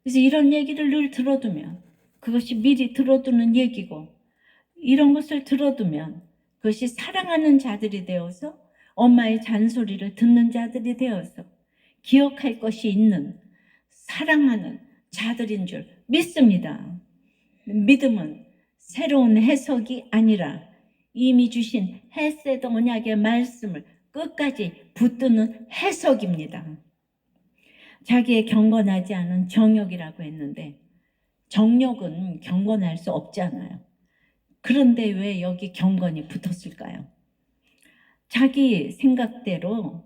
그래서 이런 얘기를 늘 들어두면 그것이 미리 들어두는 얘기고, 이런 것을 들어두면 그것이 사랑하는 자들이 되어서 엄마의 잔소리를 듣는 자들이 되어서 기억할 것이 있는 사랑하는 자들인 줄 믿습니다. 믿음은 새로운 해석이 아니라 이미 주신 헤세드 언약의 말씀을 끝까지 붙드는 해석입니다. 자기의 경건하지 않은 정욕이라고 했는데 정욕은 경건할 수 없잖아요. 그런데 왜 여기 경건이 붙었을까요? 자기 생각대로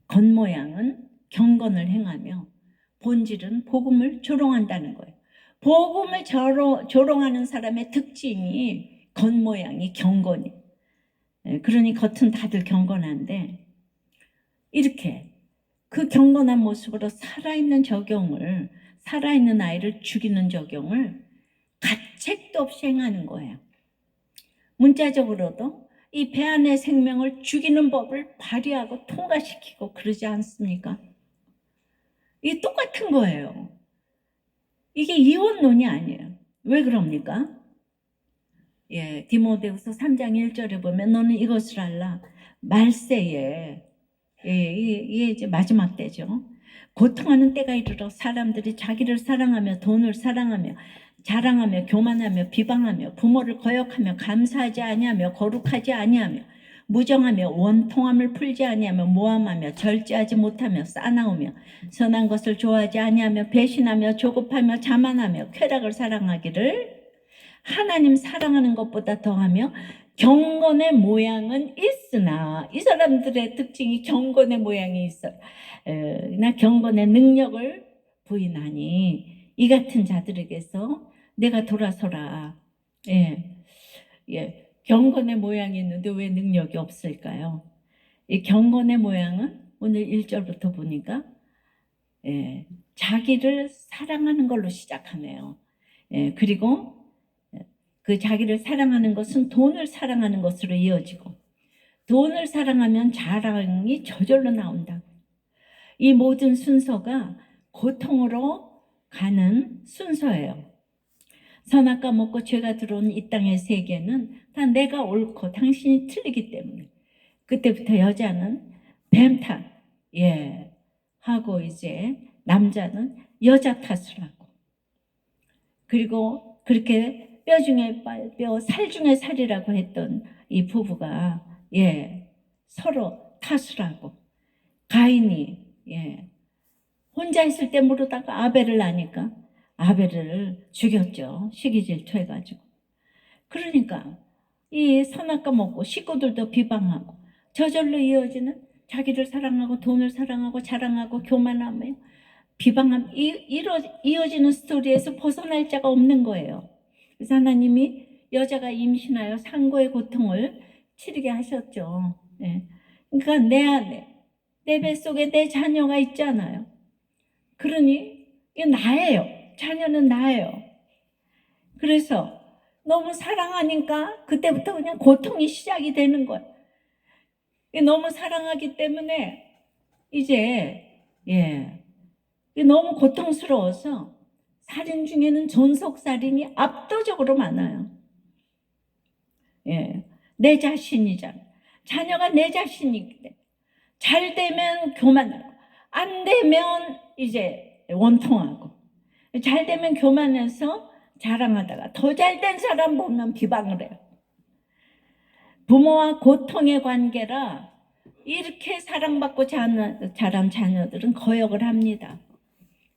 겉모양은 경건을 행하며 본질은 복음을 조롱한다는 거예요. 복음을 조롱하는 사람의 특징이 겉모양이 경건이. 그러니 겉은 다들 경건한데 이렇게 그 경건한 모습으로 살아있는 적용을, 살아있는 아이를 죽이는 적용을 가책도 없이 행하는 거예요. 문자적으로도 이 배 안의 생명을 죽이는 법을 발휘하고 통과시키고 그러지 않습니까? 이게 똑같은 거예요. 이게 이원론이 아니에요. 왜 그럽니까? 디모데후서 3장 1절에 보면 너는 이것을 알라. 말세에 이게 이제 마지막 때죠. 고통하는 때가 이르러 사람들이 자기를 사랑하며 돈을 사랑하며 자랑하며 교만하며 비방하며 부모를 거역하며 감사하지 아니하며 거룩하지 아니하며 무정하며 원통함을 풀지 아니하며 모함하며 절제하지 못하며 싸나우며 선한 것을 좋아하지 아니하며 배신하며 조급하며 자만하며 쾌락을 사랑하기를 하나님 사랑하는 것보다 더하며 경건의 모양은 있으나, 이 사람들의 특징이 경건의 모양이 있어요. 나 경건의 능력을 부인하니 이 같은 자들에게서 내가 돌아서라. 경건의 모양이 있는데 왜 능력이 없을까요? 이 경건의 모양은 오늘 1절부터 보니까 자기를 사랑하는 걸로 시작하네요. 그리고 그 자기를 사랑하는 것은 돈을 사랑하는 것으로 이어지고, 돈을 사랑하면 자랑이 저절로 나온다. 이 모든 순서가 고통으로 가는 순서예요. 선악과 먹고 죄가 들어온 이 땅의 세계는 다 내가 옳고 당신이 틀리기 때문에 그때부터 여자는 뱀 탓, 하고 이제 남자는 여자 탓을 하고, 그리고 그렇게 뼈 중에 뼈, 살 중에 살이라고 했던 이 부부가 서로 탓을 하고, 가인이 혼자 있을 때 모르다가 아벨을 낳으니까 아벨을 죽였죠. 시기 질투해가지고. 그러니까 이 선악과 먹고 식구들도 비방하고 저절로 이어지는 자기를 사랑하고 돈을 사랑하고 자랑하고 교만하며 비방함, 이어지는 스토리에서 벗어날 자가 없는 거예요. 그래서 하나님이 여자가 임신하여 상고의 고통을 치르게 하셨죠. 그러니까 내 안에, 내 뱃속에 내 자녀가 있잖아요. 그러니 이게 나예요. 자녀는 나예요. 그래서 너무 사랑하니까 그때부터 그냥 고통이 시작이 되는 거예요. 너무 사랑하기 때문에 이제 너무 고통스러워서 살인 중에는 존속살인이 압도적으로 많아요. 내 자신이잖아. 자녀가 내 자신이기, 잘 되면 교만하고 안 되면 이제 원통하고, 잘 되면 교만해서 자랑하다가 더 잘 된 사람 보면 비방을 해요. 부모와 고통의 관계라 이렇게 사랑받고 자란 자녀들은 거역을 합니다.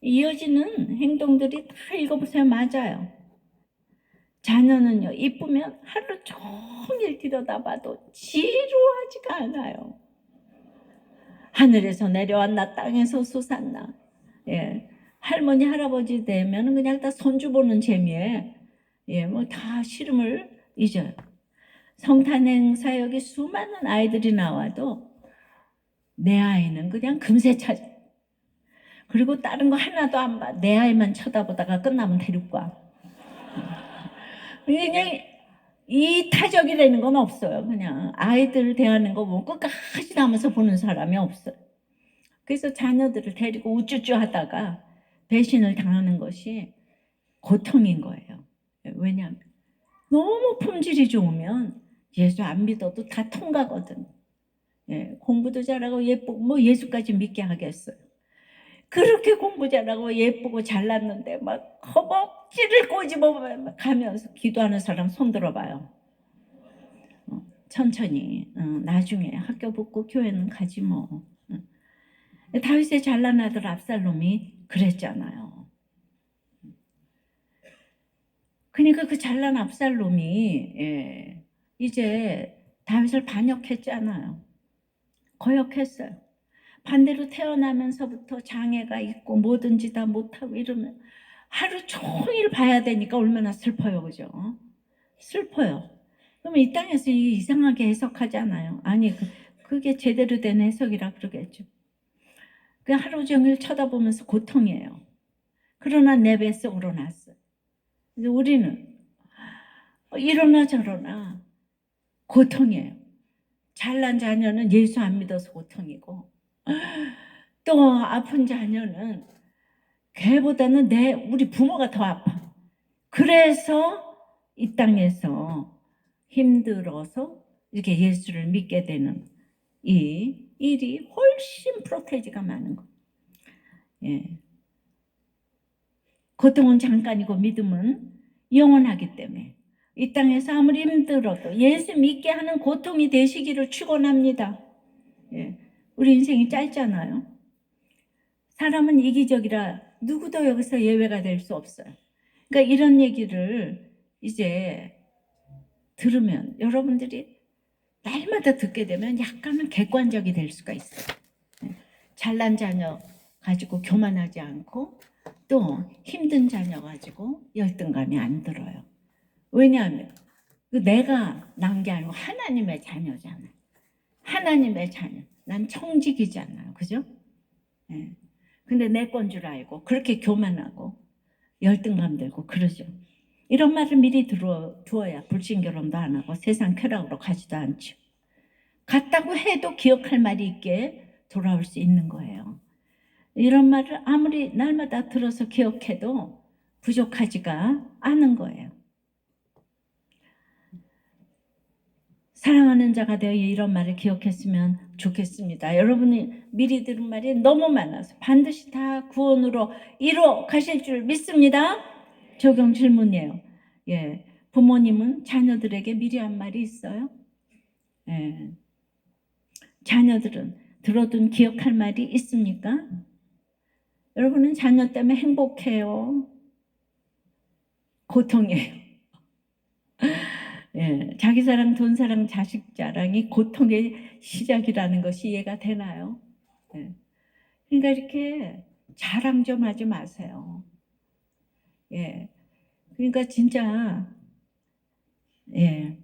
이어지는 행동들이 다 읽어보세요. 맞아요. 자녀는요, 이쁘면 하루 종일 들여다봐도 지루하지가 않아요. 하늘에서 내려왔나 땅에서 솟았나. 할머니 할아버지 되면 그냥 다 손주 보는 재미에 뭐 다 시름을 잊어요. 성탄행 사역에 수많은 아이들이 나와도 내 아이는 그냥 금세 찾아. 그리고 다른 거 하나도 안 봐. 내 아이만 쳐다보다가 끝나면 데리고 가. 그냥 이타적이라는 건 없어요. 그냥 아이들 대하는 거 보고 끝까지 남아서 보는 사람이 없어요. 그래서 자녀들을 데리고 우쭈쭈 하다가 배신을 당하는 것이 고통인 거예요. 왜냐하면 너무 품질이 좋으면 예수 안 믿어도 다 통과거든. 예, 공부도 잘하고 예쁘고 뭐 예수까지 믿게 하겠어요. 그렇게 공부 잘하고 예쁘고 잘났는데 막 허벅지를 꼬집어 가면서 기도하는 사람 손 들어봐요. 천천히 나중에 학교 붙고 교회는 가지 뭐. 다윗의 잘난 아들 압살롬이 그랬잖아요. 그러니까 그 잘난 압살롬이 이제 다윗을 반역했잖아요. 거역했어요. 반대로 태어나면서부터 장애가 있고 뭐든지 다 못하고 이러면 하루 종일 봐야 되니까 얼마나 슬퍼요. 그죠? 슬퍼요. 그러면 이 땅에서 이상하게 해석하잖아요. 아니 그게 제대로 된 해석이라 그러겠죠. 그 하루 종일 쳐다보면서 고통이에요. 그러나 내 뱃속으로 났어요. 우리는 이러나 저러나 고통이에요. 잘난 자녀는 예수 안 믿어서 고통이고 또 아픈 자녀는 걔보다는 우리 부모가 더 아파. 그래서 이 땅에서 힘들어서 이렇게 예수를 믿게 되는 이 일이 훨씬 프로테이지가 많은 거. 예. 고통은 잠깐이고 믿음은 영원하기 때문에 이 땅에서 아무리 힘들어도 예수 믿게 하는 고통이 되시기를 축원합니다. 예. 우리 인생이 짧잖아요. 사람은 이기적이라 누구도 여기서 예외가 될 수 없어요. 그러니까 이런 얘기를 이제 들으면 여러분들이 날마다 듣게 되면 약간은 객관적이 될 수가 있어요. 잘난 자녀 가지고 교만하지 않고 또 힘든 자녀 가지고 열등감이 안 들어요. 왜냐하면 내가 난 게 아니고 하나님의 자녀잖아요. 하나님의 자녀. 난 청직이잖아요. 그죠? 예. 근데 내 건 줄 알고 그렇게 교만하고 열등감 들고 그러죠. 이런 말을 미리 두어야 불신결혼도 안 하고 세상 쾌락으로 가지도 않죠. 갔다고 해도 기억할 말이 있게 돌아올 수 있는 거예요. 이런 말을 아무리 날마다 들어서 기억해도 부족하지가 않은 거예요. 사랑하는 자가 되어 이런 말을 기억했으면 좋겠습니다. 여러분이 미리 들은 말이 너무 많아서 반드시 다 구원으로 이뤄 가실 줄 믿습니다. 적용 질문이에요. 예, 부모님은 자녀들에게 미리 한 말이 있어요? 예. 자녀들은 들어둔 기억할 말이 있습니까? 여러분은 자녀 때문에 행복해요? 고통이에요? 예, 자기 사랑, 돈 사랑, 자식 자랑이 고통의 시작이라는 것이 이해가 되나요? 예. 그러니까 이렇게 자랑 좀 하지 마세요. 예. 그러니까 진짜 예.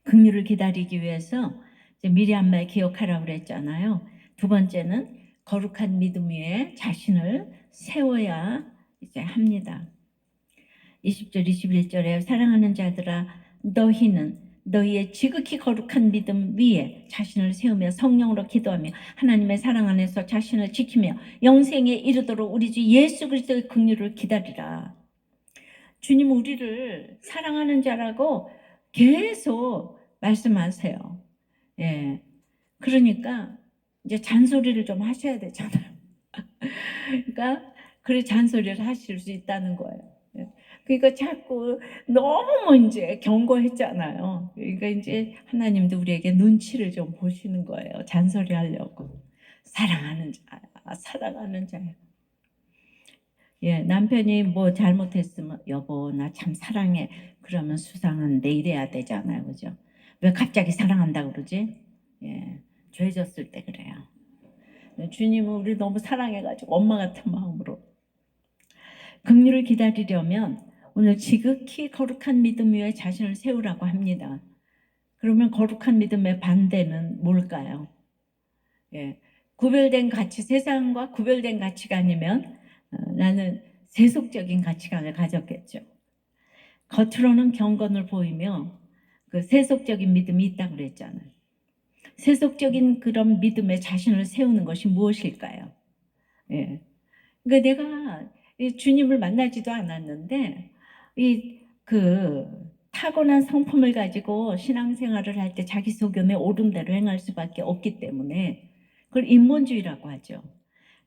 긍휼을 기다리기 위해서 미리 한 말 기억하라고 그랬잖아요. 두 번째는 거룩한 믿음 위에 자신을 세워야 이제 합니다. 20절 21절에 사랑하는 자들아 너희는 너희의 지극히 거룩한 믿음 위에 자신을 세우며 성령으로 기도하며 하나님의 사랑 안에서 자신을 지키며 영생에 이르도록 우리 주 예수 그리스도의 긍휼을 기다리라. 주님 우리를 사랑하는 자라고 계속 말씀하세요. 예. 그러니까 이제 잔소리를 좀 하셔야 되잖아요. 그러니까 그래 잔소리를 하실 수 있다는 거예요. 예. 그러니까 자꾸 너무 이제 경고했잖아요. 그러니까 이제 하나님도 우리에게 눈치를 좀 보시는 거예요. 잔소리 하려고. 사랑하는 자야, 사랑하는 자야. 예, 남편이 뭐 잘못했으면 여보 나 참 사랑해 그러면 수상한데 이래야 되잖아요. 그죠? 왜 갑자기 사랑한다고 그러지? 예, 죄 졌을 때 그래요. 주님은 우리 너무 사랑해가지고 엄마 같은 마음으로 긍휼을 기다리려면 오늘 지극히 거룩한 믿음 위에 자신을 세우라고 합니다. 그러면 거룩한 믿음의 반대는 뭘까요? 예, 구별된 가치, 세상과 구별된 가치관이면 나는 세속적인 가치관을 가졌겠죠. 겉으로는 경건을 보이며 그 세속적인 믿음이 있다고 그랬잖아요. 세속적인 그런 믿음에 자신을 세우는 것이 무엇일까요? 예. 그러니까 내가 이 주님을 만나지도 않았는데 그 타고난 성품을 가지고 신앙생활을 할 때 자기 소견에 옳은 대로 행할 수밖에 없기 때문에 그걸 인본주의라고 하죠.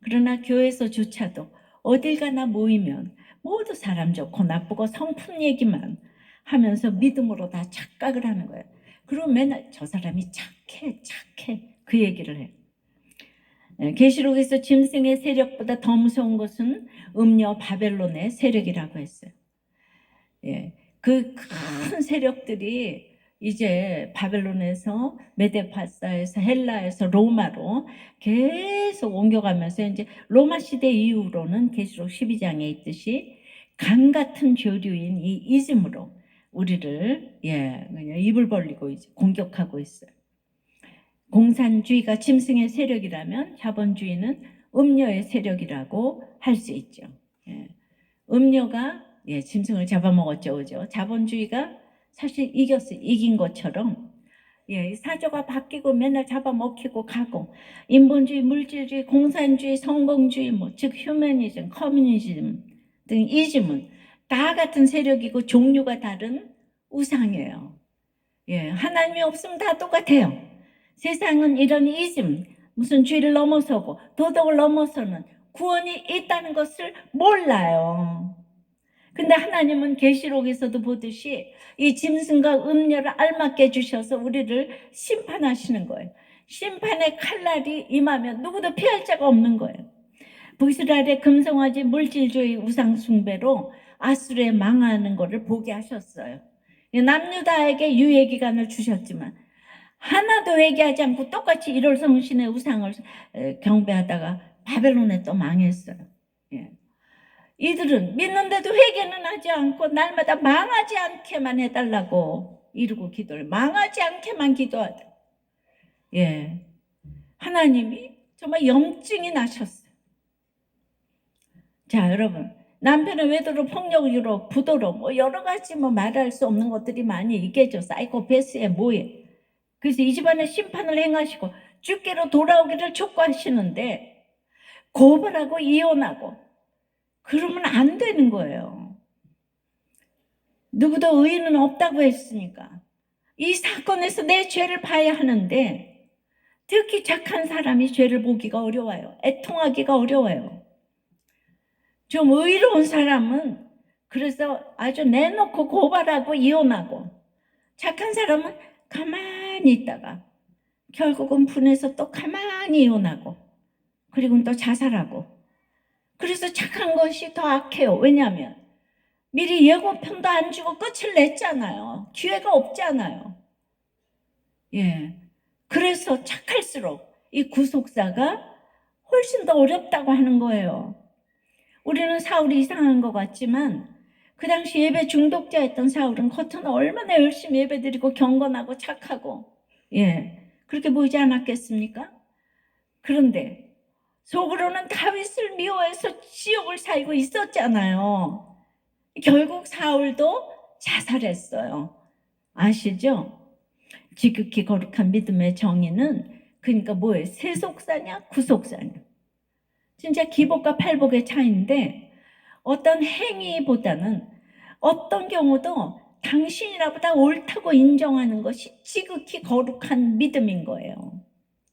그러나 교회에서조차도 어딜 가나 모이면 모두 사람 좋고 나쁘고 성품 얘기만 하면서 믿음으로 다 착각을 하는 거예요. 그리고 맨날 저 사람이 착해 그 얘기를 해요. 계시록에서 짐승의 세력보다 더 무서운 것은 음녀 바벨론의 세력이라고 했어요. 예, 그 큰 세력들이 이제 바벨론에서 메데파사에서 헬라에서 로마로 계속 옮겨가면서 이제 로마 시대 이후로는 계시록 12장에 있듯이 강 같은 교류인 이 이즘으로 우리를 그냥 입을 벌리고 이제 공격하고 있어요. 공산주의가 짐승의 세력이라면 자본주의는 음녀의 세력이라고 할 수 있죠. 음녀가 짐승을 잡아먹었죠, 그죠? 자본주의가 사실 이긴 것처럼 사조가 바뀌고 맨날 잡아먹히고 가고 인본주의, 물질주의, 공산주의, 성공주의, 즉 휴머니즘, 커뮤니즘 등 이즘은 다 같은 세력이고 종류가 다른 우상이에요. 하나님이 없으면 다 똑같아요. 세상은 이런 이즘, 무슨 죄를 넘어서고 도덕을 넘어서는 구원이 있다는 것을 몰라요. 근데 하나님은 계시록에서도 보듯이 이 짐승과 음녀를 알맞게 주셔서 우리를 심판하시는 거예요. 심판의 칼날이 임하면 누구도 피할 자가 없는 거예요. 북이스라엘의 금성화지 물질주의 우상 숭배로 아수르에 망하는 것을 보게 하셨어요. 남유다에게 유예 기간을 주셨지만 하나도 회개하지 않고 똑같이 일월성신의 우상을 경배하다가 바벨론에 또 망했어요. 이들은 믿는데도 회개는 하지 않고 날마다 망하지 않게만 해달라고 이루고 기도를 망하지 않게만 기도하다. 하나님이 정말 염증이 나셨어요. 자, 여러분, 남편은 외도로 폭력으로 부도로 뭐 여러 가지 뭐 말할 수 없는 것들이 많이 있겠죠. 사이코패스에 뭐에. 그래서 이 집안에 심판을 행하시고 주께로 돌아오기를 촉구하시는데 고발하고 이혼하고 그러면 안 되는 거예요. 누구도 의인은 없다고 했으니까. 이 사건에서 내 죄를 봐야 하는데 특히 착한 사람이 죄를 보기가 어려워요. 애통하기가 어려워요. 좀 의로운 사람은 그래서 아주 내놓고 고발하고 이혼하고 착한 사람은 가만히 있다가 결국은 분해서 또 가만히 이혼하고 그리고 또 자살하고 그래서 착한 것이 더 악해요. 왜냐하면 미리 예고편도 안 주고 끝을 냈잖아요. 기회가 없잖아요. 그래서 착할수록 이 구속사가 훨씬 더 어렵다고 하는 거예요. 우리는 사울이 이상한 것 같지만 그 당시 예배 중독자였던 사울은 겉으로는 얼마나 열심히 예배드리고 경건하고 착하고 그렇게 보이지 않았겠습니까? 그런데 속으로는 다윗을 미워해서 지옥을 살고 있었잖아요. 결국 사울도 자살했어요. 아시죠? 지극히 거룩한 믿음의 정의는 그러니까 뭐예요? 세속사냐 구속사냐. 진짜 기복과 팔복의 차이인데 어떤 행위보다는 어떤 경우도 당신이라보다 옳다고 인정하는 것이 지극히 거룩한 믿음인 거예요.